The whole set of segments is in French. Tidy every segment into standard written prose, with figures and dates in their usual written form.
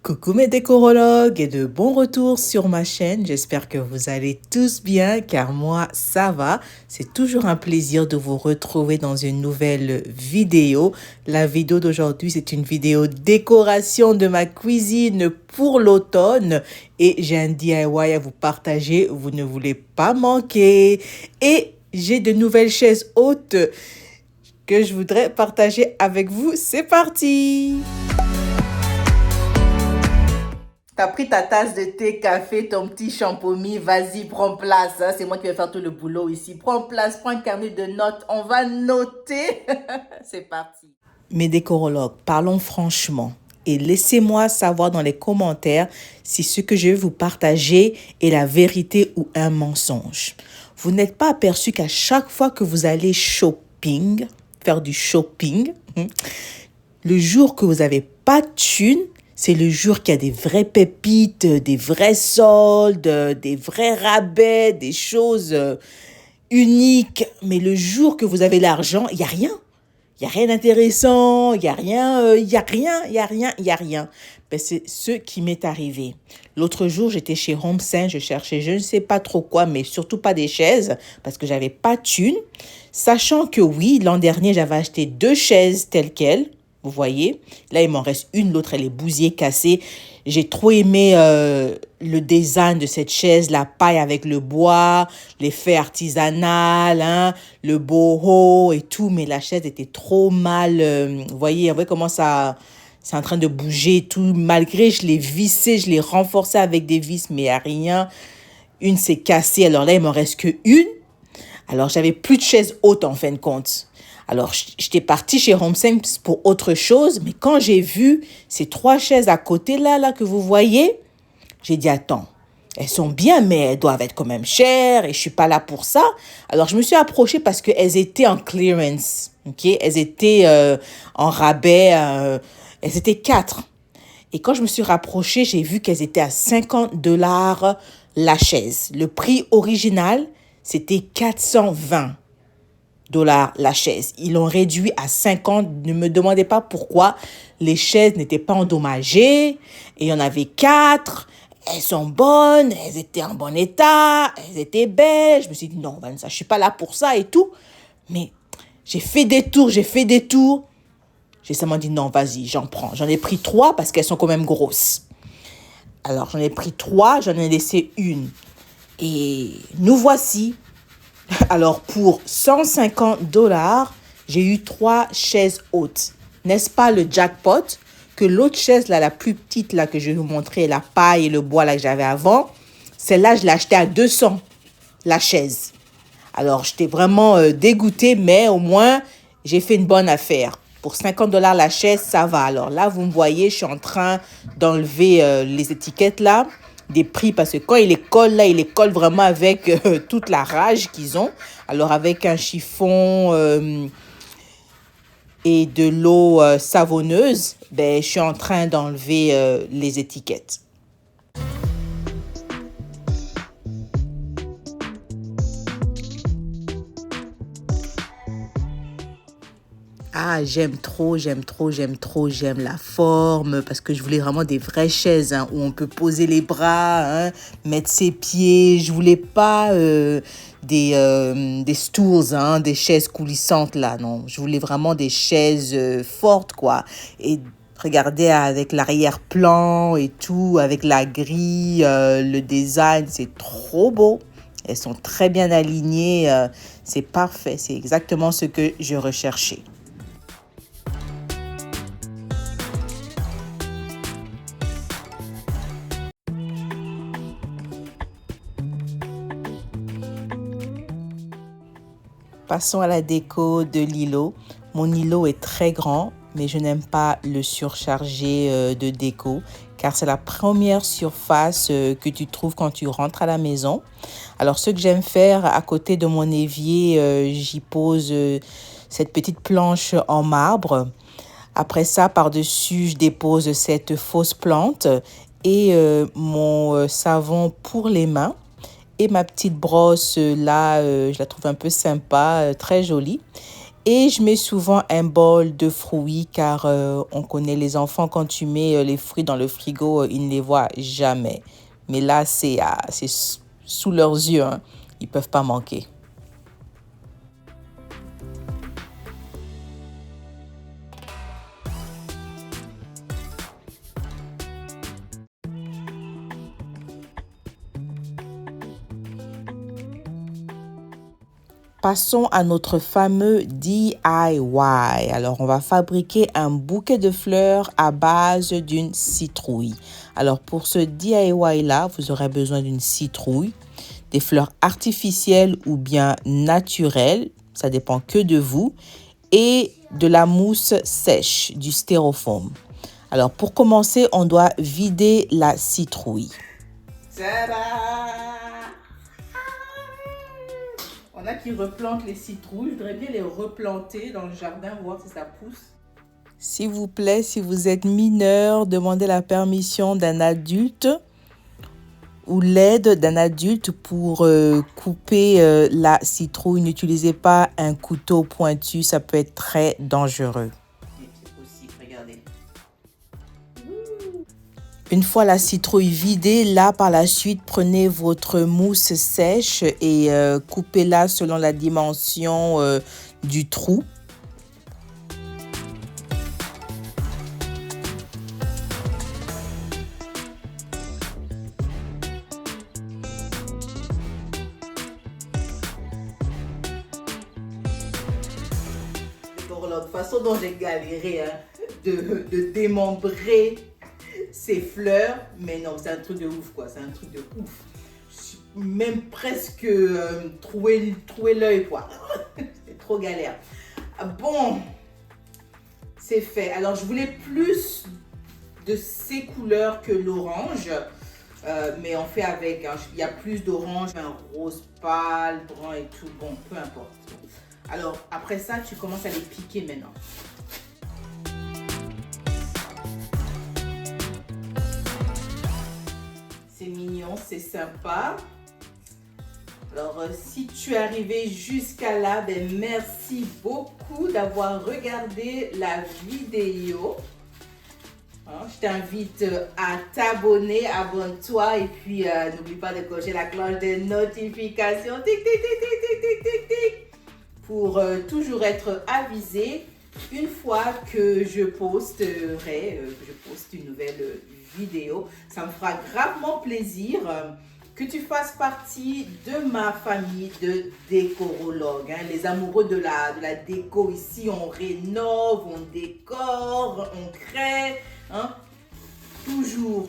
Coucou mes décorologues et de bon retour sur ma chaîne. J'espère que vous allez tous bien car moi ça va. C'est toujours un plaisir de vous retrouver dans une nouvelle vidéo. La vidéo d'aujourd'hui c'est une vidéo décoration de ma cuisine pour l'automne et j'ai un DIY à vous partager. Vous ne voulez pas manquer. Et j'ai de nouvelles chaises hautes que je voudrais partager avec vous. C'est parti! T'as pris ta tasse de thé, café, ton petit champomis, vas-y, prends place. Hein. C'est moi qui vais faire tout le boulot ici. Prends place, prends un carnet de notes, on va noter. C'est parti. Mes décorologues, parlons franchement. Et laissez-moi savoir dans les commentaires si ce que je vais vous partager est la vérité ou un mensonge. Vous n'êtes pas aperçu qu'à chaque fois que vous allez faire du shopping, le jour que vous n'avez pas de thune, c'est le jour qu'il y a des vraies pépites, des vrais soldes, des vrais rabais, des choses uniques. Mais le jour que vous avez l'argent, il n'y a rien. Il n'y a rien d'intéressant, il n'y a rien, il n'y a rien, il n'y a rien, il n'y a rien. Ben, c'est ce qui m'est arrivé. L'autre jour, j'étais chez HomeSense, je cherchais je ne sais pas trop quoi, mais surtout pas des chaises, parce que j'avais pas de thune. Sachant que oui, l'an dernier, j'avais acheté 2 chaises telles quelles. Vous voyez, là, il m'en reste une, l'autre, elle est bousillée, cassée. J'ai trop aimé le design de cette chaise, la paille avec le bois, l'effet artisanal, hein, le boho et tout. Mais la chaise était trop mal. Vous voyez comment ça, c'est en train de bouger et tout. Malgré, je l'ai vissé, je l'ai renforcé avec des vis, mais il n'y a rien. Une s'est cassée, alors là, il m'en reste que une. Alors, j'avais plus de chaise haute en fin de compte. Alors, j'étais partie chez HomeSense pour autre chose, mais quand j'ai vu ces 3 chaises à côté là que vous voyez, j'ai dit, attends, elles sont bien, mais elles doivent être quand même chères et je suis pas là pour ça. Alors, je me suis approchée parce qu'elles étaient en clearance, ok? Elles étaient en rabais, elles étaient 4. Et quand je me suis rapprochée, j'ai vu qu'elles étaient à $50 la chaise. Le prix original, c'était 420 la chaise. Ils l'ont réduit à 50. Ne me demandez pas pourquoi. Les chaises n'étaient pas endommagées. Et il y en avait 4. Elles sont bonnes. Elles étaient en bon état. Elles étaient belles. Je me suis dit, non, Vanessa, je suis pas là pour ça et tout. Mais j'ai fait des tours. J'ai seulement dit, non, vas-y, j'en prends. J'en ai pris 3 parce qu'elles sont quand même grosses. Alors, j'en ai pris 3. J'en ai laissé une. Et nous voici. Alors, pour $150, j'ai eu 3 chaises hautes. N'est-ce pas le jackpot? Que l'autre chaise, là, la plus petite, là, que je vais vous montrer, la paille et le bois, là, que j'avais avant, celle-là, je l'ai achetée à 200, la chaise. Alors, j'étais vraiment dégoûtée, mais au moins, j'ai fait une bonne affaire. Pour $50 la chaise, ça va. Alors là, vous me voyez, je suis en train d'enlever les étiquettes, là, des prix, parce que quand ils les collent là, ils les collent vraiment avec toute la rage qu'ils ont. Alors avec un chiffon et de l'eau savonneuse, ben, je suis en train d'enlever les étiquettes. Ah, j'aime trop, j'aime la forme parce que je voulais vraiment des vraies chaises hein, où on peut poser les bras, hein, mettre ses pieds. Je voulais pas des stools, hein, des chaises coulissantes là, non. Je voulais vraiment des chaises fortes quoi. Et regardez avec l'arrière-plan et tout, avec la grille, le design, c'est trop beau. Elles sont très bien alignées, c'est parfait, c'est exactement ce que je recherchais. Passons à la déco de l'îlot. Mon îlot est très grand, mais je n'aime pas le surcharger de déco, car c'est la première surface que tu trouves quand tu rentres à la maison. Alors, ce que j'aime faire, à côté de mon évier, j'y pose cette petite planche en marbre. Après ça, par-dessus, je dépose cette fausse plante et mon savon pour les mains. Et ma petite brosse, là, je la trouve un peu sympa, très jolie. Et je mets souvent un bol de fruits car on connaît les enfants, quand tu mets les fruits dans le frigo, ils ne les voient jamais. Mais là, c'est sous leurs yeux, hein. Ils peuvent pas manquer. Passons à notre fameux DIY. Alors, on va fabriquer un bouquet de fleurs à base d'une citrouille. Alors, pour ce DIY-là, vous aurez besoin d'une citrouille, des fleurs artificielles ou bien naturelles, ça dépend que de vous, et de la mousse sèche, du styrofoam. Alors, pour commencer, on doit vider la citrouille. Tada! On a qui replantent les citrouilles. Je voudrais bien les replanter dans le jardin, voir si ça pousse. S'il vous plaît, si vous êtes mineur, demandez la permission d'un adulte ou l'aide d'un adulte pour couper la citrouille. N'utilisez pas un couteau pointu, ça peut être très dangereux. C'est possible, regardez. Une fois la citrouille vidée, là par la suite, prenez votre mousse sèche et coupez-la selon la dimension du trou. De toute façon dont j'ai galéré de démembrer ces fleurs, mais non, c'est un truc de ouf quoi, c'est un truc de ouf. Même presque trouver l'œil quoi. C'est trop galère. Bon, c'est fait. Alors je voulais plus de ces couleurs que l'orange, mais on fait avec. Hein. Il y a plus d'orange, un rose pâle, brun et tout. Bon, peu importe. Alors après ça, tu commences à les piquer maintenant. C'est mignon, c'est sympa. Alors, si tu es arrivé jusqu'à là, ben, merci beaucoup d'avoir regardé la vidéo. Hein, je t'invite à t'abonner, abonne-toi et puis n'oublie pas de cocher la cloche de notification tic, tic, tic, tic, tic, tic, tic, tic, pour toujours être avisé une fois que je posterai, que je poste une nouvelle vidéo. Ça me fera gravement plaisir que tu fasses partie de ma famille de décorologues. Hein. Les amoureux de la déco ici, on rénove, on décore, on crée. Hein. Toujours.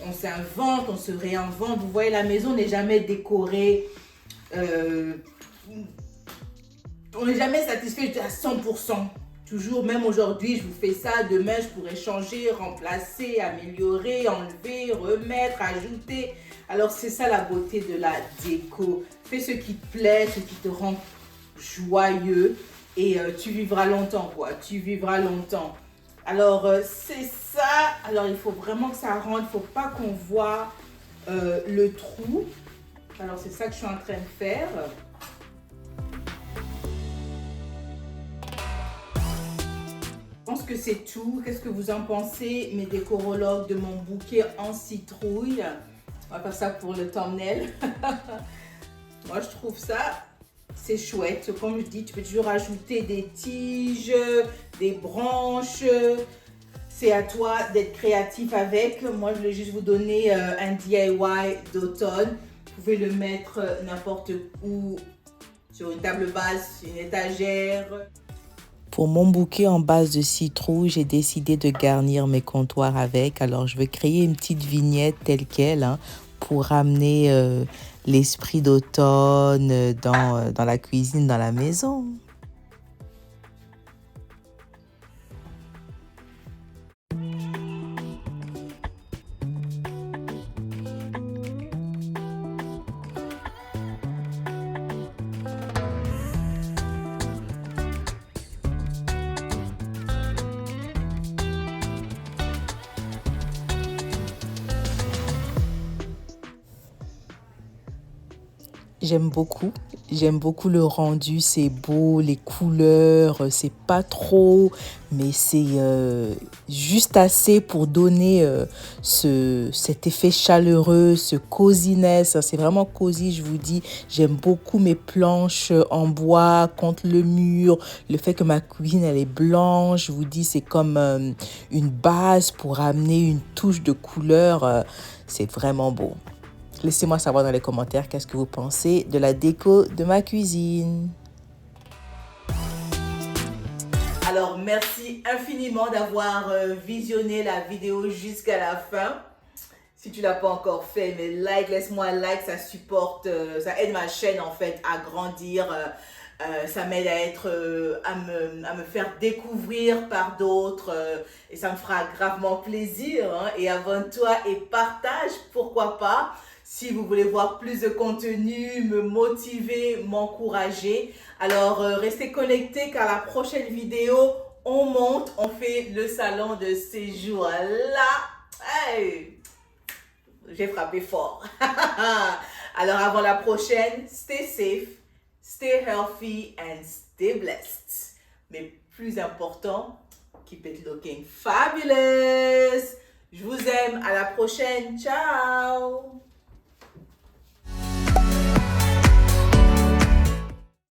On s'invente, on se réinvente. Vous voyez, la maison n'est jamais décorée. On n'est jamais satisfait à 100%. Toujours, même aujourd'hui, je vous fais ça. Demain, je pourrais changer, remplacer, améliorer, enlever, remettre, ajouter. Alors, c'est ça la beauté de la déco. Fais ce qui te plaît, ce qui te rend joyeux et tu vivras longtemps, quoi. Tu vivras longtemps. Alors, c'est ça. Alors, il faut vraiment que ça rentre. Il ne faut pas qu'on voit le trou. Alors, c'est ça que je suis en train de faire. Je pense que c'est tout. Qu'est-ce que vous en pensez, mes décorologues, de mon bouquet en citrouille? On va faire ça pour le thumbnail. Moi, je trouve ça, c'est chouette. Comme je dis, tu peux toujours ajouter des tiges, des branches. C'est à toi d'être créatif avec. Moi, je voulais juste vous donner un DIY d'automne. Vous pouvez le mettre n'importe où, sur une table basse, une étagère. Pour mon bouquet en base de citrouille, j'ai décidé de garnir mes comptoirs avec. Alors, je vais créer une petite vignette telle quelle hein, pour ramener l'esprit d'automne dans la cuisine, dans la maison. J'aime beaucoup. J'aime beaucoup le rendu, c'est beau, les couleurs, c'est pas trop, mais c'est juste assez pour donner cet effet chaleureux, ce coziness. C'est vraiment cosy, je vous dis. J'aime beaucoup mes planches en bois contre le mur. Le fait que ma cuisine, elle est blanche, je vous dis, c'est comme une base pour amener une touche de couleur. C'est vraiment beau. Laissez-moi savoir dans les commentaires qu'est-ce que vous pensez de la déco de ma cuisine. Alors, merci infiniment d'avoir visionné la vidéo jusqu'à la fin. Si tu ne l'as pas encore fait, mais laisse-moi un like, ça supporte, ça aide ma chaîne en fait à grandir. Ça m'aide à être, à me faire découvrir par d'autres et ça me fera gravement plaisir. Hein. Et abonne-toi et partage, pourquoi pas. Si vous voulez voir plus de contenu, me motiver, m'encourager, alors restez connectés car la prochaine vidéo, on monte, on fait le salon de séjour. Là, hey, j'ai frappé fort. Alors avant la prochaine, stay safe, stay healthy and stay blessed. Mais plus important, keep it looking fabulous. Je vous aime. À la prochaine. Ciao.